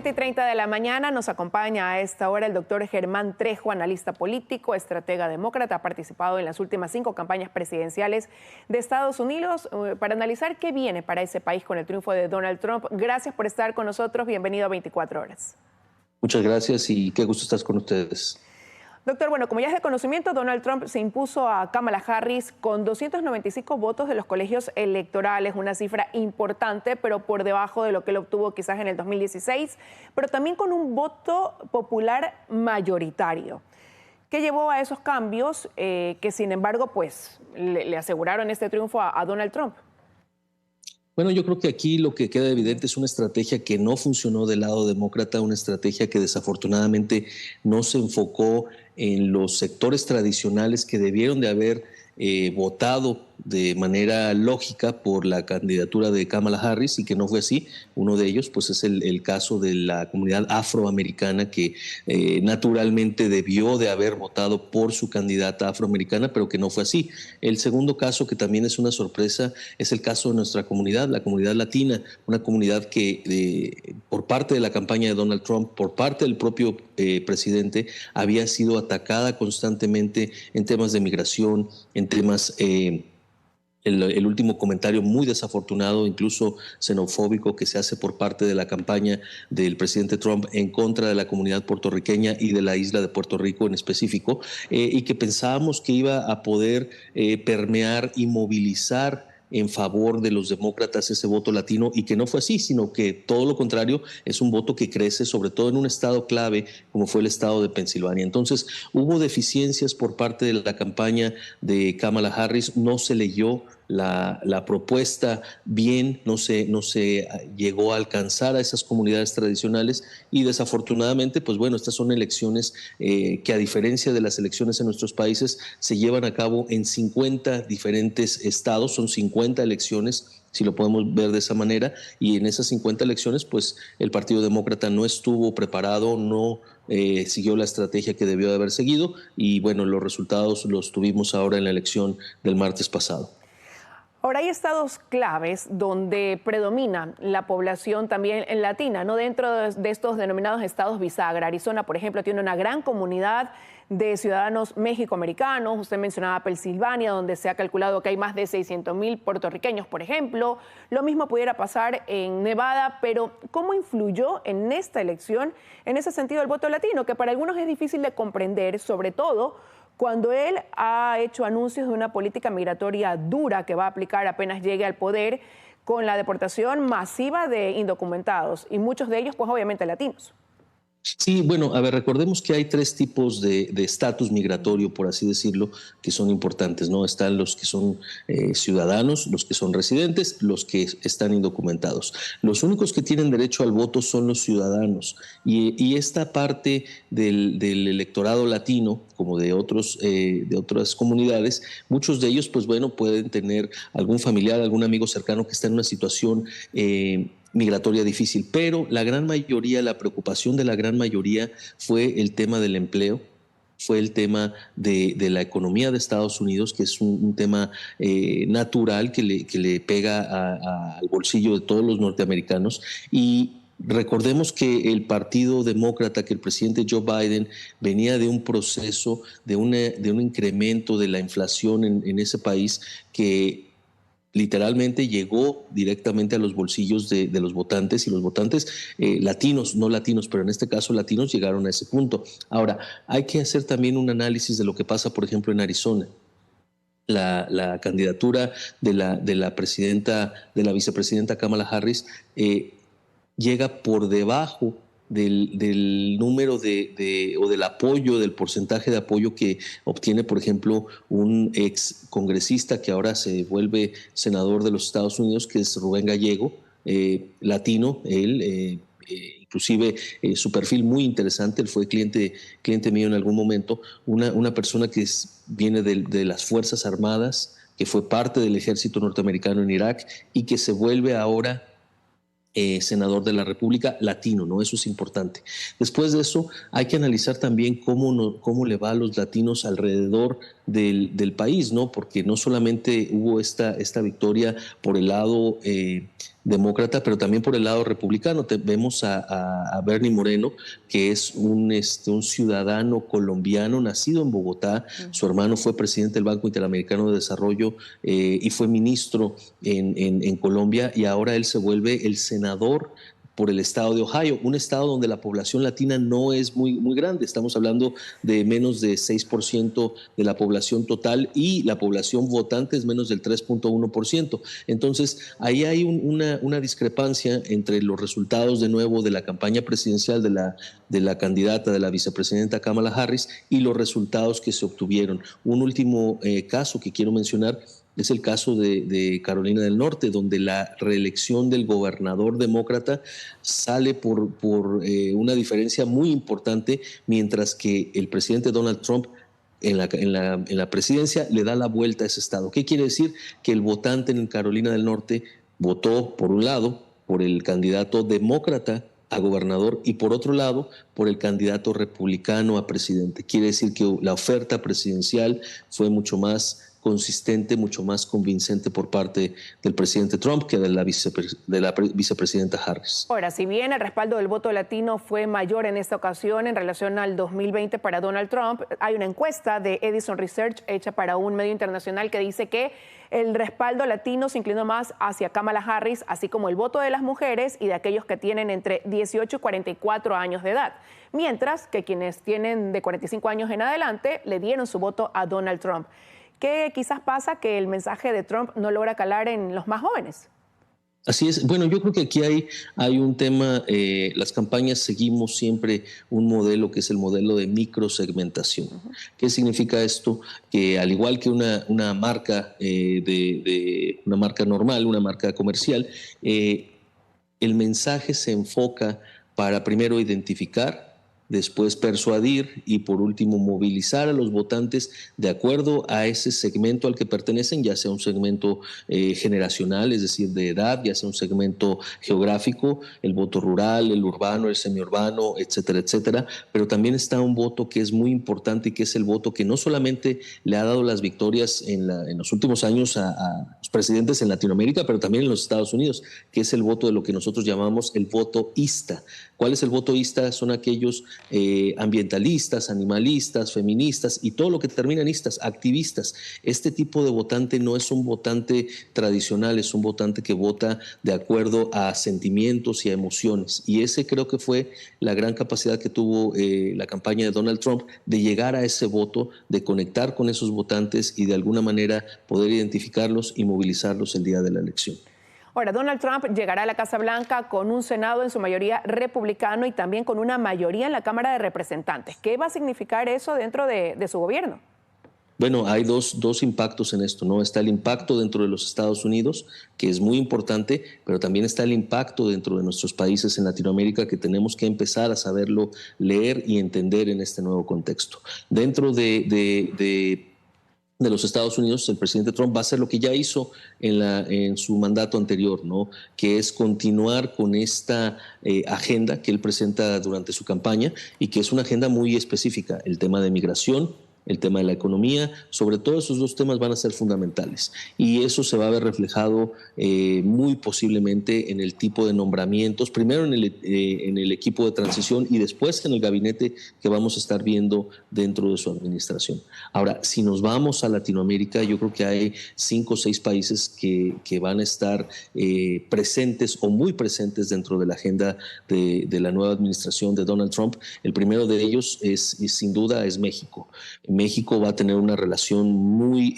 7:30 de la mañana nos acompaña a esta hora el doctor Germán Trejo, analista político, estratega demócrata. Ha participado en las últimas 5 campañas presidenciales de Estados Unidos para analizar qué viene para ese país con el triunfo de Donald Trump. Gracias por estar con nosotros. Bienvenido a 24 horas. Muchas gracias y qué gusto estar con ustedes. Doctor, bueno, como ya es de conocimiento, Donald Trump se impuso a Kamala Harris con 295 votos de los colegios electorales, una cifra importante, pero por debajo de lo que él obtuvo quizás en el 2016, pero también con un voto popular mayoritario. ¿Qué llevó a esos cambios que, sin embargo, pues le aseguraron este triunfo a Donald Trump? Bueno, yo creo que aquí lo que queda evidente es una estrategia que no funcionó del lado demócrata, una estrategia que desafortunadamente no se enfocó en los sectores tradicionales que debieron de haber votado de manera lógica por la candidatura de Kamala Harris y que no fue así. Uno de ellos pues es el caso de la comunidad afroamericana que naturalmente debió de haber votado por su candidata afroamericana, pero que no fue así. El segundo caso, que también es una sorpresa, es el caso de nuestra comunidad, la comunidad latina, una comunidad que por parte de la campaña de Donald Trump, por parte del propio presidente, había sido atacada constantemente en temas de migración, en temas... El último comentario muy desafortunado, incluso xenofóbico, que se hace por parte de la campaña del presidente Trump en contra de la comunidad puertorriqueña y de la isla de Puerto Rico en específico, y que pensábamos que iba a poder permear y movilizar en favor de los demócratas ese voto latino, y que no fue así, sino que todo lo contrario, es un voto que crece sobre todo en un estado clave como fue el estado de Pensilvania. Entonces hubo deficiencias por parte de la campaña de Kamala Harris, no se leyó la propuesta bien, no se llegó a alcanzar a esas comunidades tradicionales y desafortunadamente, pues bueno, estas son elecciones que a diferencia de las elecciones en nuestros países se llevan a cabo en 50 diferentes estados, son 50 elecciones, si lo podemos ver de esa manera, y en esas 50 elecciones pues el Partido Demócrata no estuvo preparado, no siguió la estrategia que debió de haber seguido y bueno, los resultados los tuvimos ahora en la elección del martes pasado. Ahora hay estados claves donde predomina la población también latina, ¿no? Dentro de estos denominados estados bisagra. Arizona, por ejemplo, tiene una gran comunidad de ciudadanos mexicoamericanos. Usted mencionaba Pensilvania, donde se ha calculado que hay más de 600,000 puertorriqueños, por ejemplo. Lo mismo pudiera pasar en Nevada, pero ¿cómo influyó en esta elección, en ese sentido, el voto latino? Que para algunos es difícil de comprender, sobre todo cuando él ha hecho anuncios de una política migratoria dura que va a aplicar apenas llegue al poder, con la deportación masiva de indocumentados y muchos de ellos, pues obviamente latinos. Sí, bueno, a ver, recordemos que hay 3 tipos de estatus migratorio, por así decirlo, que son importantes, ¿no? Están los que son ciudadanos, los que son residentes, los que están indocumentados. Los únicos que tienen derecho al voto son los ciudadanos y esta parte del electorado latino, como de otras comunidades, muchos de ellos, pues bueno, pueden tener algún familiar, algún amigo cercano que está en una situación migratoria difícil, pero la gran mayoría, la preocupación de la gran mayoría fue el tema del empleo, fue el tema de la economía de Estados Unidos, que es un tema natural que le pega al bolsillo de todos los norteamericanos. Y recordemos que el Partido Demócrata, que el presidente Joe Biden venía de un proceso, de un incremento de la inflación en ese país que literalmente llegó directamente a los bolsillos de los votantes, y los votantes latinos, no latinos, pero en este caso latinos, llegaron a ese punto. Ahora, hay que hacer también un análisis de lo que pasa, por ejemplo, en Arizona. La candidatura de la vicepresidenta Kamala Harris llega por debajo del número o del apoyo, del porcentaje de apoyo que obtiene, por ejemplo, un ex congresista que ahora se vuelve senador de los Estados Unidos, que es Rubén Gallego, latino, él, inclusive su perfil muy interesante, él fue cliente mío en algún momento, una persona que viene de las Fuerzas Armadas, que fue parte del ejército norteamericano en Irak y que se vuelve ahora senador de la República latino, ¿no? Eso es importante. Después de eso, hay que analizar también cómo le va a los latinos alrededor del país, ¿no? Porque no solamente hubo esta victoria por el lado demócrata, pero también por el lado republicano. Vemos a Bernie Moreno, que es un ciudadano colombiano nacido en Bogotá. Su hermano fue presidente del Banco Interamericano de Desarrollo y fue ministro en Colombia, y ahora él se vuelve el senador por el estado de Ohio, un estado donde la población latina no es muy grande. Estamos hablando de menos de 6% de la población total, y la población votante es menos del 3.1%. Entonces, ahí hay una discrepancia entre los resultados, de nuevo, de la campaña presidencial de la candidata, de la vicepresidenta Kamala Harris, y los resultados que se obtuvieron. Un último caso que quiero mencionar es el caso de Carolina del Norte, donde la reelección del gobernador demócrata sale por una diferencia muy importante, mientras que el presidente Donald Trump en la presidencia le da la vuelta a ese estado. ¿Qué quiere decir? Que el votante en Carolina del Norte votó, por un lado, por el candidato demócrata a gobernador, y por otro lado, por el candidato republicano a presidente. Quiere decir que la oferta presidencial fue mucho más consistente, mucho más convincente por parte del presidente Trump que de la vicepresidenta Harris. Ahora, si bien el respaldo del voto latino fue mayor en esta ocasión en relación al 2020 para Donald Trump, hay una encuesta de Edison Research hecha para un medio internacional que dice que el respaldo latino se inclinó más hacia Kamala Harris, así como el voto de las mujeres y de aquellos que tienen entre 18 y 44 años de edad, mientras que quienes tienen de 45 años en adelante le dieron su voto a Donald Trump. ¿Qué quizás pasa que el mensaje de Trump no logra calar en los más jóvenes? Así es. Bueno, yo creo que aquí hay un tema. Las campañas seguimos siempre un modelo que es el modelo de microsegmentación. ¿Qué significa esto? Que al igual que una marca, una marca normal, una marca comercial, el mensaje se enfoca para primero identificar, después persuadir y por último movilizar a los votantes de acuerdo a ese segmento al que pertenecen, ya sea un segmento generacional, es decir, de edad, ya sea un segmento geográfico, el voto rural, el urbano, el semiurbano, etcétera, etcétera. Pero también está un voto que es muy importante y que es el voto que no solamente le ha dado las victorias en los últimos años a los presidentes en Latinoamérica, pero también en los Estados Unidos, que es el voto de lo que nosotros llamamos el voto ista. ¿Cuál es el voto ista? Son aquellos ambientalistas, animalistas, feministas y todo lo que termina en istas, activistas. Este tipo de votante no es un votante tradicional, es un votante que vota de acuerdo a sentimientos y a emociones. Y ese creo que fue la gran capacidad que tuvo la campaña de Donald Trump de llegar a ese voto, de conectar con esos votantes y de alguna manera poder identificarlos y movilizarlos el día de la elección. Ahora, Donald Trump llegará a la Casa Blanca con un Senado en su mayoría republicano y también con una mayoría en la Cámara de Representantes. ¿Qué va a significar eso dentro de su gobierno? Bueno, hay dos impactos en esto, ¿no? Está el impacto dentro de los Estados Unidos, que es muy importante, pero también está el impacto dentro de nuestros países en Latinoamérica, que tenemos que empezar a saberlo leer y entender en este nuevo contexto. Dentro de los Estados Unidos, el presidente Trump va a hacer lo que ya hizo en su mandato anterior, ¿no? Que es continuar con esta agenda que él presenta durante su campaña y que es una agenda muy específica, el tema de migración, el tema de la economía. Sobre todo esos dos temas van a ser fundamentales, y eso se va a ver reflejado muy posiblemente en el tipo de nombramientos, primero en el equipo de transición y después en el gabinete que vamos a estar viendo dentro de su administración. Ahora, si nos vamos a Latinoamérica, yo creo que hay 5 o 6 países que van a estar presentes o muy presentes dentro de la agenda de la nueva administración de Donald Trump. El primero de ellos sin duda es México. México va a tener una relación muy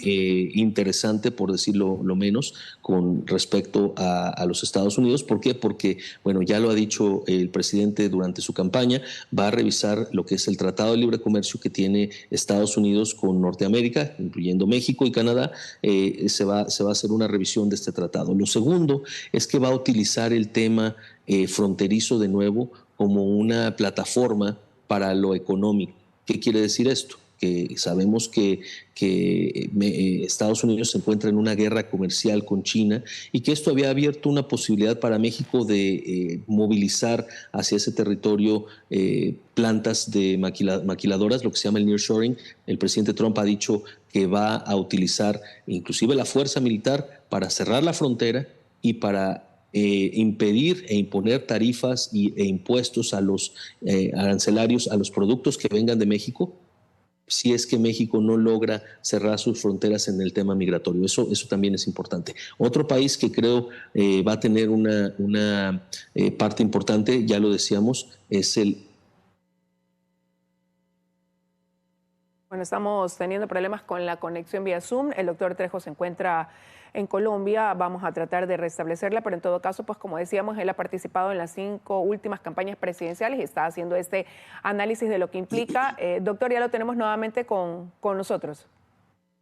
interesante, por decirlo lo menos, con respecto a los Estados Unidos. ¿Por qué? Porque, bueno, ya lo ha dicho el presidente durante su campaña, va a revisar lo que es el Tratado de Libre Comercio que tiene Estados Unidos con Norteamérica, incluyendo México y Canadá. Se va a hacer una revisión de este tratado. Lo segundo es que va a utilizar el tema fronterizo de nuevo como una plataforma para lo económico. ¿Qué quiere decir esto? porque sabemos que Estados Unidos se encuentra en una guerra comercial con China y que esto había abierto una posibilidad para México de movilizar hacia ese territorio plantas de maquiladoras, lo que se llama el nearshoring. El presidente Trump ha dicho que va a utilizar inclusive la fuerza militar para cerrar la frontera y para impedir e imponer tarifas e impuestos a los arancelarios a los productos que vengan de México, si es que México no logra cerrar sus fronteras en el tema migratorio. Eso también es importante. Otro país que creo va a tener una parte importante, ya lo decíamos, es el... Bueno, estamos teniendo problemas con la conexión vía Zoom. El doctor Trejo se encuentra en Colombia. Vamos a tratar de restablecerla, pero en todo caso, pues como decíamos, él ha participado en las 5 últimas campañas presidenciales y está haciendo este análisis de lo que implica. Doctor, ya lo tenemos nuevamente con nosotros.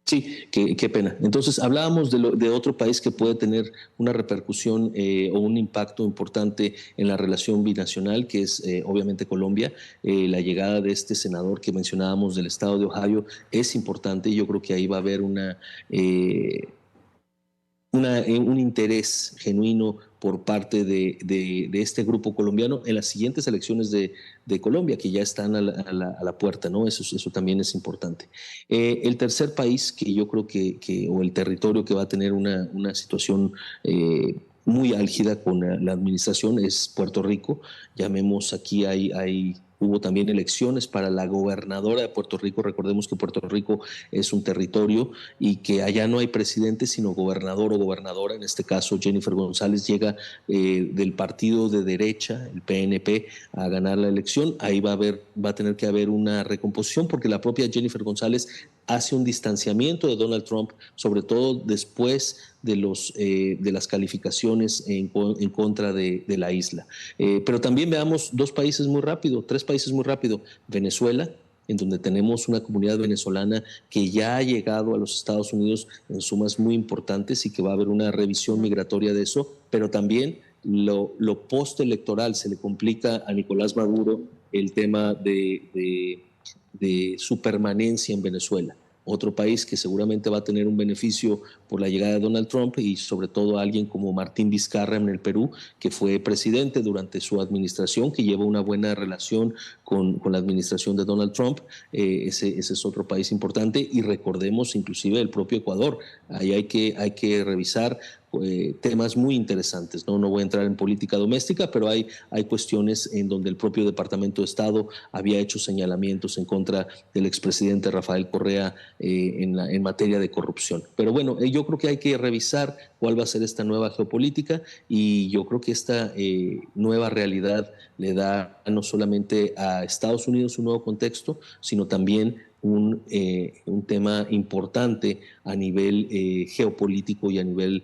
Sí, qué pena. Entonces, hablábamos de otro país que puede tener una repercusión o un impacto importante en la relación binacional, que es obviamente Colombia. La llegada de este senador que mencionábamos del estado de Ohio es importante. Yo creo que ahí va a haber un interés genuino por parte de este grupo colombiano en las siguientes elecciones de Colombia, que ya están a la puerta, ¿no? Eso también es importante. El tercer país que yo creo o el territorio que va a tener una situación muy álgida con la administración es Puerto Rico. Llamemos aquí, hubo también elecciones para la gobernadora de Puerto Rico. Recordemos que Puerto Rico es un territorio y que allá no hay presidente, sino gobernador o gobernadora. En este caso, Jennifer González llega del partido de derecha, el PNP, a ganar la elección. Ahí va a tener que haber una recomposición porque la propia Jennifer González hace un distanciamiento de Donald Trump, sobre todo después de las calificaciones en contra de la isla. Pero también veamos tres países muy rápido. Venezuela, en donde tenemos una comunidad venezolana que ya ha llegado a los Estados Unidos en sumas muy importantes y que va a haber una revisión migratoria de eso, pero también lo postelectoral. Se le complica a Nicolás Maduro el tema de su permanencia en Venezuela. Otro país que seguramente va a tener un beneficio por la llegada de Donald Trump y sobre todo alguien como Martín Vizcarra en el Perú, que fue presidente durante su administración, que lleva una buena relación con la administración de Donald Trump. Ese es otro país importante y recordemos inclusive el propio Ecuador. Ahí hay que revisar temas muy interesantes. No voy a entrar en política doméstica, pero hay cuestiones en donde el propio Departamento de Estado había hecho señalamientos en contra del expresidente Rafael Correa en materia de corrupción. Pero bueno, yo creo que hay que revisar cuál va a ser esta nueva geopolítica y yo creo que esta nueva realidad le da no solamente a Estados Unidos un nuevo contexto, sino también un tema importante a nivel geopolítico y a nivel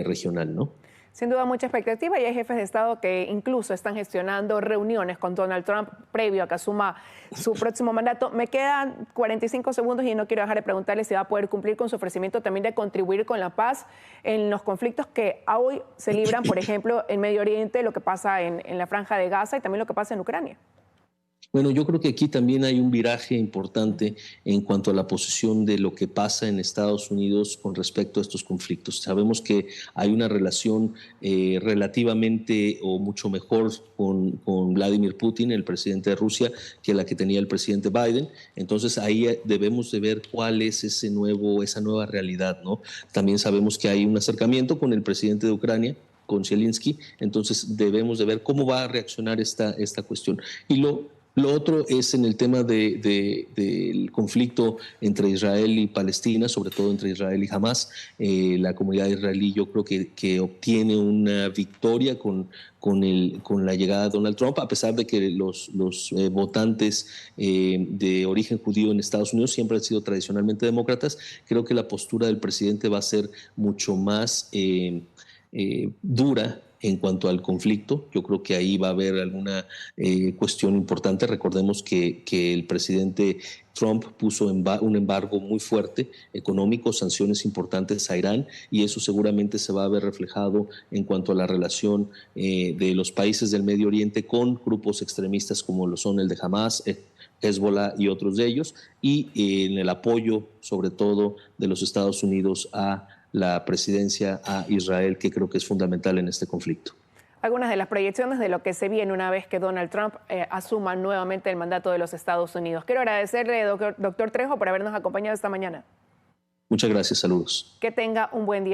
regional, ¿no? Sin duda mucha expectativa y hay jefes de Estado que incluso están gestionando reuniones con Donald Trump previo a que asuma su próximo mandato. Me quedan 45 segundos y no quiero dejar de preguntarle si va a poder cumplir con su ofrecimiento también de contribuir con la paz en los conflictos que hoy se libran, por ejemplo, en Medio Oriente, lo que pasa en la Franja de Gaza y también lo que pasa en Ucrania. Bueno, yo creo que aquí también hay un viraje importante en cuanto a la posición de lo que pasa en Estados Unidos con respecto a estos conflictos. Sabemos que hay una relación relativamente o mucho mejor con Vladimir Putin, el presidente de Rusia, que la que tenía el presidente Biden. Entonces ahí debemos de ver cuál es esa nueva realidad, ¿no? También sabemos que hay un acercamiento con el presidente de Ucrania, con Zelensky. Entonces debemos de ver cómo va a reaccionar esta cuestión. Y lo otro es en el tema del conflicto entre Israel y Palestina, sobre todo entre Israel y Hamas. La comunidad israelí yo creo que obtiene una victoria con la llegada de Donald Trump, a pesar de que los votantes de origen judío en Estados Unidos siempre han sido tradicionalmente demócratas. Creo que la postura del presidente va a ser mucho más dura en cuanto al conflicto. Yo creo que ahí va a haber alguna cuestión importante. Recordemos que el presidente Trump puso un embargo muy fuerte económico, sanciones importantes a Irán, y eso seguramente se va a ver reflejado en cuanto a la relación de los países del Medio Oriente con grupos extremistas como lo son el de Hamas, Hezbollah y otros de ellos, y en el apoyo sobre todo de los Estados Unidos a la presidencia a Israel, que creo que es fundamental en este conflicto. Algunas de las proyecciones de lo que se viene una vez que Donald Trump asuma nuevamente el mandato de los Estados Unidos. Quiero agradecerle, doctor Trejo, por habernos acompañado esta mañana. Muchas gracias, saludos. Que tenga un buen día.